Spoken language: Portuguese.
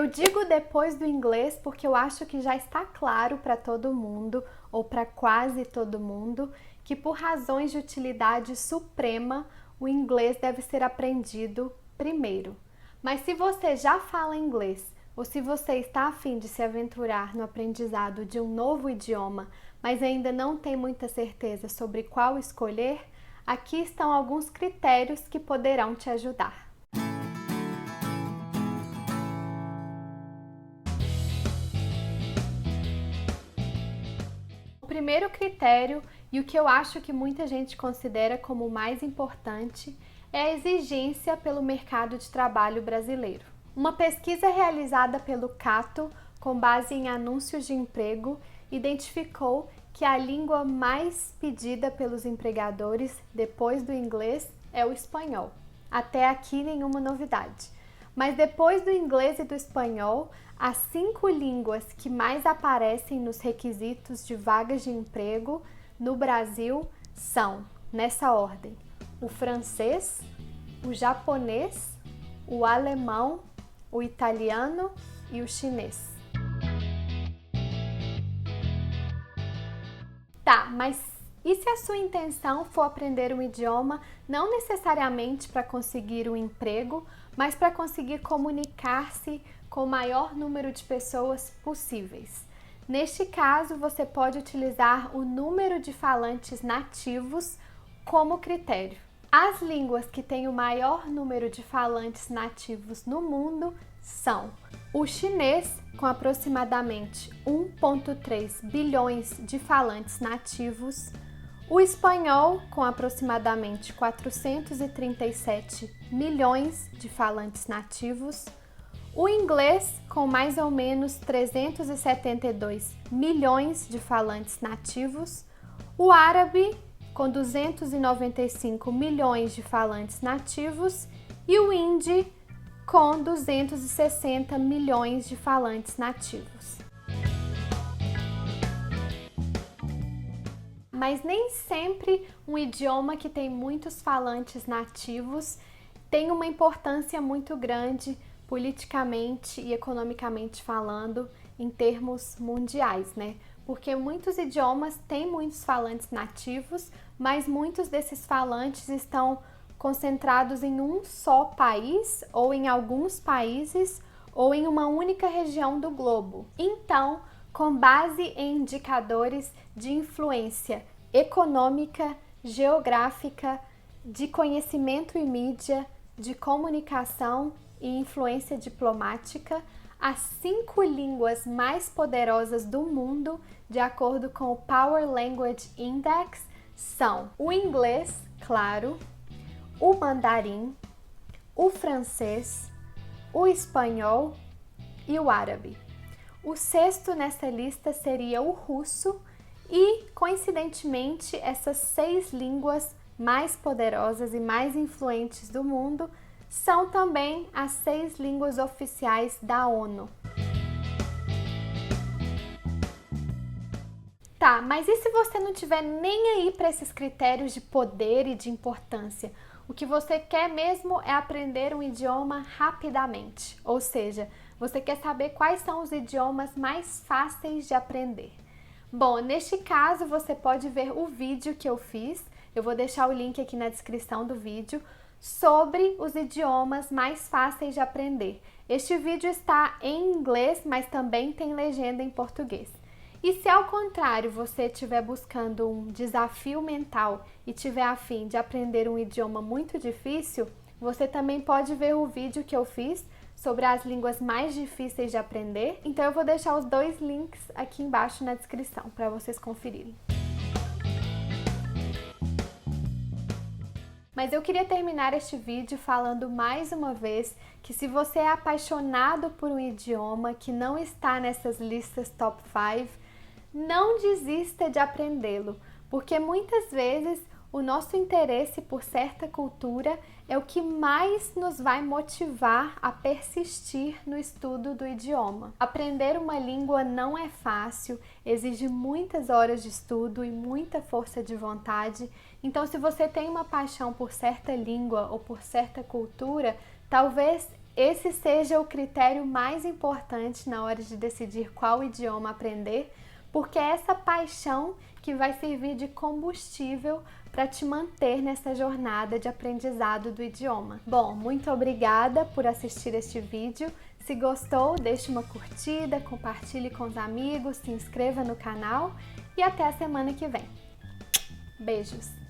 Eu digo depois do inglês porque eu acho que já está claro para todo mundo, ou para quase todo mundo, que por razões de utilidade suprema, o inglês deve ser aprendido primeiro. Mas se você já fala inglês, ou se você está a fim de se aventurar no aprendizado de um novo idioma, mas ainda não tem muita certeza sobre qual escolher, aqui estão alguns critérios que poderão te ajudar. O primeiro critério, e o que eu acho que muita gente considera como o mais importante, é a exigência pelo mercado de trabalho brasileiro. Uma pesquisa realizada pelo Cato, com base em anúncios de emprego, identificou que a língua mais pedida pelos empregadores depois do inglês é o espanhol. Até aqui nenhuma novidade. Mas depois do inglês e do espanhol, as 5 línguas que mais aparecem nos requisitos de vagas de emprego no Brasil são, nessa ordem, o francês, o japonês, o alemão, o italiano e o chinês. Tá, mas e se a sua intenção for aprender um idioma não necessariamente para conseguir um emprego, mas para conseguir comunicar-se com o maior número de pessoas possíveis? Neste caso, você pode utilizar o número de falantes nativos como critério. As línguas que têm o maior número de falantes nativos no mundo são o chinês, com aproximadamente 1,3 bilhões de falantes nativos, o espanhol, com aproximadamente 437 milhões de falantes nativos, o inglês, com mais ou menos 372 milhões de falantes nativos, o árabe, com 295 milhões de falantes nativos, e o hindi, com 260 milhões de falantes nativos. Mas nem sempre um idioma que tem muitos falantes nativos tem uma importância muito grande politicamente e economicamente falando em termos mundiais, né? Porque muitos idiomas têm muitos falantes nativos, mas muitos desses falantes estão concentrados em um só país, ou em alguns países, ou em uma única região do globo. Então, com base em indicadores de influência econômica, geográfica, de conhecimento e mídia, de comunicação e influência diplomática, as 5 línguas mais poderosas do mundo, de acordo com o Power Language Index, são o inglês, claro, o mandarim, o francês, o espanhol e o árabe. O 6º nessa lista seria o russo e, coincidentemente, essas 6 línguas mais poderosas e mais influentes do mundo são também as 6 línguas oficiais da ONU. Tá, mas e se você não tiver nem aí para esses critérios de poder e de importância? O que você quer mesmo é aprender um idioma rapidamente, ou seja, você quer saber quais são os idiomas mais fáceis de aprender. Bom, neste caso você pode ver o vídeo que eu fiz, eu vou deixar o link aqui na descrição do vídeo, sobre os idiomas mais fáceis de aprender. Este vídeo está em inglês, mas também tem legenda em português. E se ao contrário você estiver buscando um desafio mental e tiver a fim de aprender um idioma muito difícil, você também pode ver o vídeo que eu fiz sobre as línguas mais difíceis de aprender. Então eu vou deixar os 2 links aqui embaixo na descrição para vocês conferirem. Mas eu queria terminar este vídeo falando mais uma vez que se você é apaixonado por um idioma que não está nessas listas top 5, não desista de aprendê-lo, porque muitas vezes o nosso interesse por certa cultura é o que mais nos vai motivar a persistir no estudo do idioma. Aprender uma língua não é fácil, exige muitas horas de estudo e muita força de vontade. Então, se você tem uma paixão por certa língua ou por certa cultura, talvez esse seja o critério mais importante na hora de decidir qual idioma aprender, porque é essa paixão que vai servir de combustível para te manter nessa jornada de aprendizado do idioma. Bom, muito obrigada por assistir este vídeo. Se gostou, deixe uma curtida, compartilhe com os amigos, se inscreva no canal e até a semana que vem. Beijos!